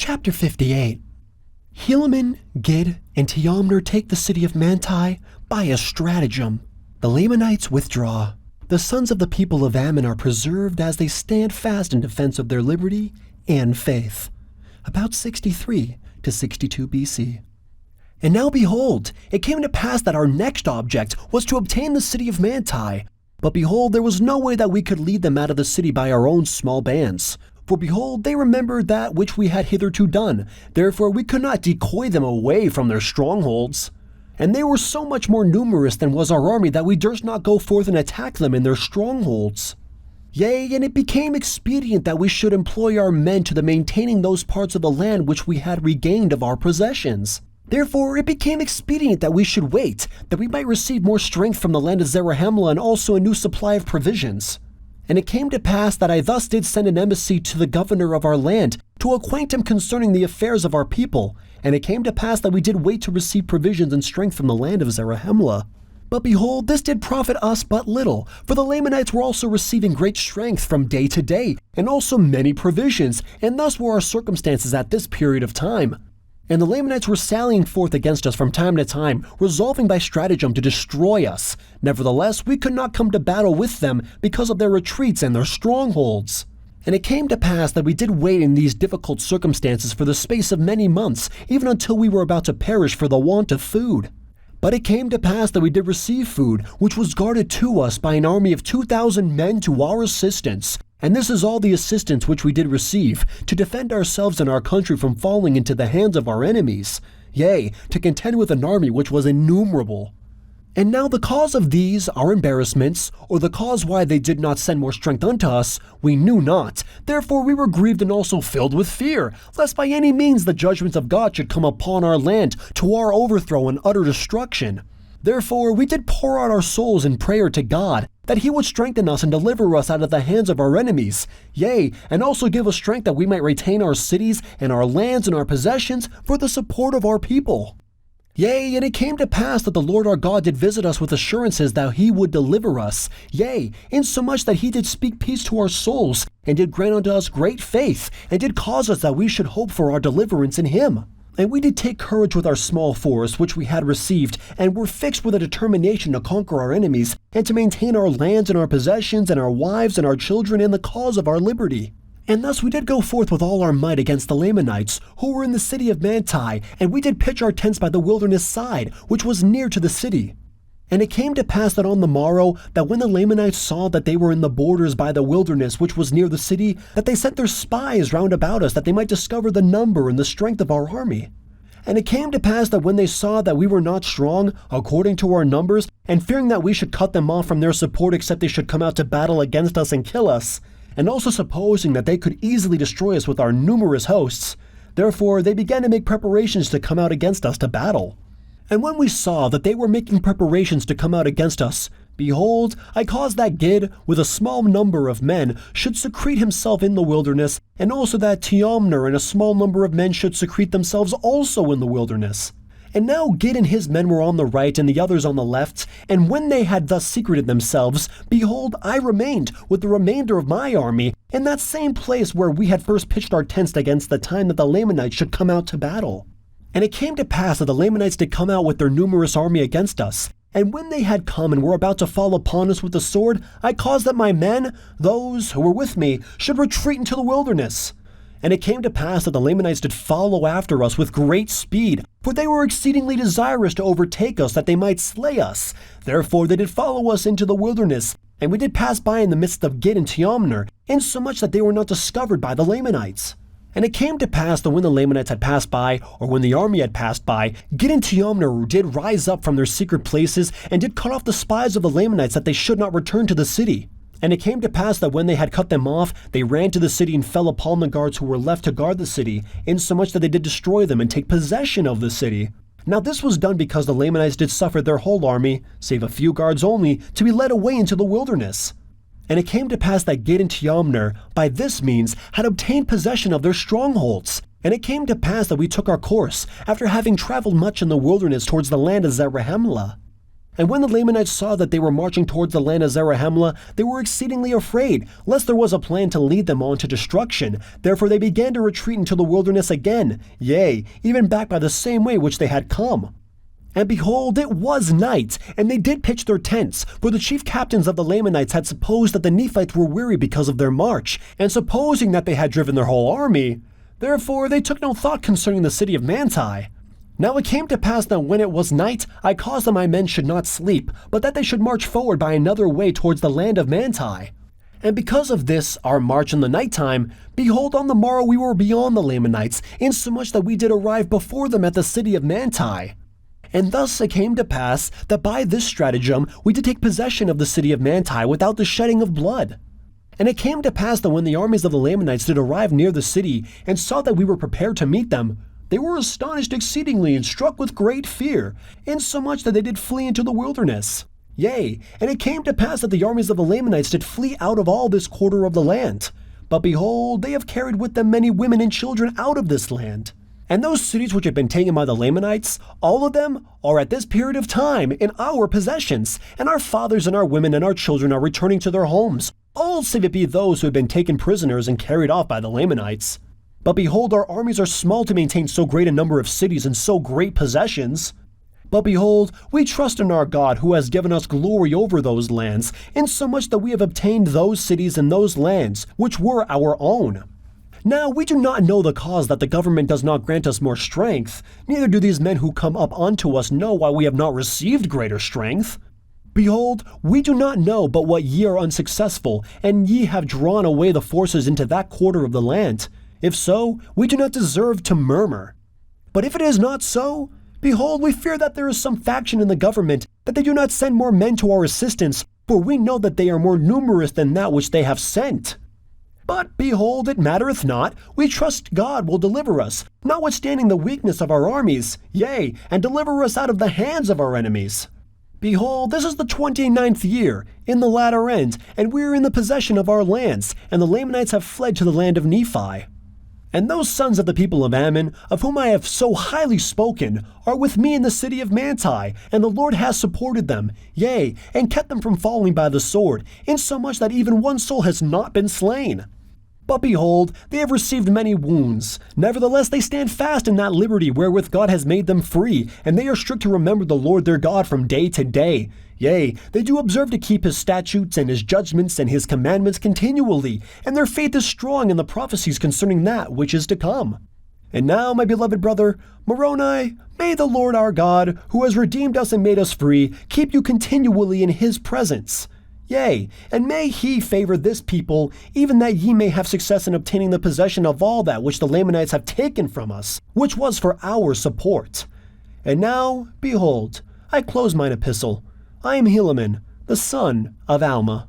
Chapter 58. Helaman, Gid, and Tiamner take the city of Manti by a stratagem. The Lamanites withdraw. The sons of the people of Ammon are preserved as they stand fast in defense of their liberty and faith. About 63 to 62 BC. And now behold, it came to pass that our next object was to obtain the city of Manti. But behold, there was no way that we could lead them out of the city by our own small bands. For behold, they remembered that which we had hitherto done. Therefore we could not decoy them away from their strongholds. And they were so much more numerous than was our army that we durst not go forth and attack them in their strongholds. Yea, and it became expedient that we should employ our men to the maintaining those parts of the land which we had regained of our possessions. Therefore it became expedient that we should wait, that we might receive more strength from the land of Zarahemla and also a new supply of provisions. And it came to pass that I thus did send an embassy to the governor of our land, to acquaint him concerning the affairs of our people. And it came to pass that we did wait to receive provisions and strength from the land of Zarahemla. But behold, this did profit us but little, for the Lamanites were also receiving great strength from day to day, and also many provisions, and thus were our circumstances at this period of time. And the Lamanites were sallying forth against us from time to time, resolving by stratagem to destroy us. Nevertheless, we could not come to battle with them because of their retreats and their strongholds. And it came to pass that we did wait in these difficult circumstances for the space of many months, even until we were about to perish for the want of food. But it came to pass that we did receive food, which was guarded to us by an army of 2,000 men to our assistance. And this is all the assistance which we did receive, to defend ourselves and our country from falling into the hands of our enemies, yea, to contend with an army which was innumerable. And now the cause of these, our embarrassments, or the cause why they did not send more strength unto us, we knew not. Therefore we were grieved and also filled with fear, lest by any means the judgments of God should come upon our land, to our overthrow and utter destruction. Therefore we did pour out our souls in prayer to God, that he would strengthen us and deliver us out of the hands of our enemies, yea, and also give us strength that we might retain our cities and our lands and our possessions for the support of our people. Yea, and it came to pass that the Lord our God did visit us with assurances that he would deliver us, yea, insomuch that he did speak peace to our souls, and did grant unto us great faith, and did cause us that we should hope for our deliverance in him. And we did take courage with our small force which we had received, and were fixed with a determination to conquer our enemies, and to maintain our lands and our possessions, and our wives and our children in the cause of our liberty. And thus we did go forth with all our might against the Lamanites, who were in the city of Manti, and we did pitch our tents by the wilderness side, which was near to the city. And it came to pass that on the morrow, that when the Lamanites saw that they were in the borders by the wilderness which was near the city, that they sent their spies round about us, that they might discover the number and the strength of our army. And it came to pass that when they saw that we were not strong, according to our numbers, and fearing that we should cut them off from their support except they should come out to battle against us and kill us, and also supposing that they could easily destroy us with our numerous hosts, therefore they began to make preparations to come out against us to battle. And when we saw that they were making preparations to come out against us, behold, I caused that Gid, with a small number of men, should secrete himself in the wilderness, and also that Tiamner and a small number of men should secrete themselves also in the wilderness. And now Gid and his men were on the right and the others on the left, and when they had thus secreted themselves, behold, I remained with the remainder of my army in that same place where we had first pitched our tents against the time that the Lamanites should come out to battle. And it came to pass that the Lamanites did come out with their numerous army against us. And when they had come and were about to fall upon us with the sword, I caused that my men, those who were with me, should retreat into the wilderness. And it came to pass that the Lamanites did follow after us with great speed, for they were exceedingly desirous to overtake us, that they might slay us. Therefore they did follow us into the wilderness, and we did pass by in the midst of Gid and Tiamner, insomuch that they were not discovered by the Lamanites. And it came to pass that when the Lamanites had passed by, or when the army had passed by, Gid and Tiamner did rise up from their secret places, and did cut off the spies of the Lamanites, that they should not return to the city. And it came to pass that when they had cut them off, they ran to the city and fell upon the guards who were left to guard the city, insomuch that they did destroy them and take possession of the city. Now this was done because the Lamanites did suffer their whole army, save a few guards only, to be led away into the wilderness. And it came to pass that Gid and Tiamner, by this means, had obtained possession of their strongholds. And it came to pass that we took our course, after having traveled much in the wilderness towards the land of Zarahemla. And when the Lamanites saw that they were marching towards the land of Zarahemla, they were exceedingly afraid, lest there was a plan to lead them on to destruction. Therefore they began to retreat into the wilderness again, yea, even back by the same way which they had come. And behold, it was night, and they did pitch their tents, for the chief captains of the Lamanites had supposed that the Nephites were weary because of their march, and supposing that they had driven their whole army, therefore they took no thought concerning the city of Manti. Now it came to pass that when it was night, I caused that my men should not sleep, but that they should march forward by another way towards the land of Manti. And because of this, our march in the night time, behold, on the morrow we were beyond the Lamanites, insomuch that we did arrive before them at the city of Manti. And thus it came to pass that by this stratagem we did take possession of the city of Manti without the shedding of blood. And it came to pass that when the armies of the Lamanites did arrive near the city, and saw that we were prepared to meet them, they were astonished exceedingly and struck with great fear, insomuch that they did flee into the wilderness. Yea, and it came to pass that the armies of the Lamanites did flee out of all this quarter of the land. But behold, they have carried with them many women and children out of this land. And those cities which had been taken by the Lamanites, all of them are at this period of time in our possessions, and our fathers and our women and our children are returning to their homes, all save it be those who have been taken prisoners and carried off by the Lamanites. But behold, our armies are small to maintain so great a number of cities and so great possessions. But behold, we trust in our God who has given us glory over those lands, insomuch that we have obtained those cities and those lands, which were our own. Now we do not know the cause that the government does not grant us more strength, neither do these men who come up unto us know why we have not received greater strength. Behold, we do not know but what ye are unsuccessful, and ye have drawn away the forces into that quarter of the land. If so, we do not deserve to murmur. But if it is not so, behold, we fear that there is some faction in the government, that they do not send more men to our assistance, for we know that they are more numerous than that which they have sent. But behold, it mattereth not, we trust God will deliver us, notwithstanding the weakness of our armies, yea, and deliver us out of the hands of our enemies. Behold, this is the 29th year, in the latter end, and we are in the possession of our lands, and the Lamanites have fled to the land of Nephi. And those sons of the people of Ammon, of whom I have so highly spoken, are with me in the city of Manti, and the Lord has supported them, yea, and kept them from falling by the sword, insomuch that even one soul has not been slain. But behold, they have received many wounds. Nevertheless, they stand fast in that liberty wherewith God has made them free, and they are strict to remember the Lord their God from day to day. Yea, they do observe to keep his statutes and his judgments and his commandments continually, and their faith is strong in the prophecies concerning that which is to come. And now, my beloved brother, Moroni, may the Lord our God, who has redeemed us and made us free, keep you continually in his presence. Yea, and may he favor this people, even that ye may have success in obtaining the possession of all that which the Lamanites have taken from us, which was for our support. And now, behold, I close mine epistle. I am Helaman, the son of Alma.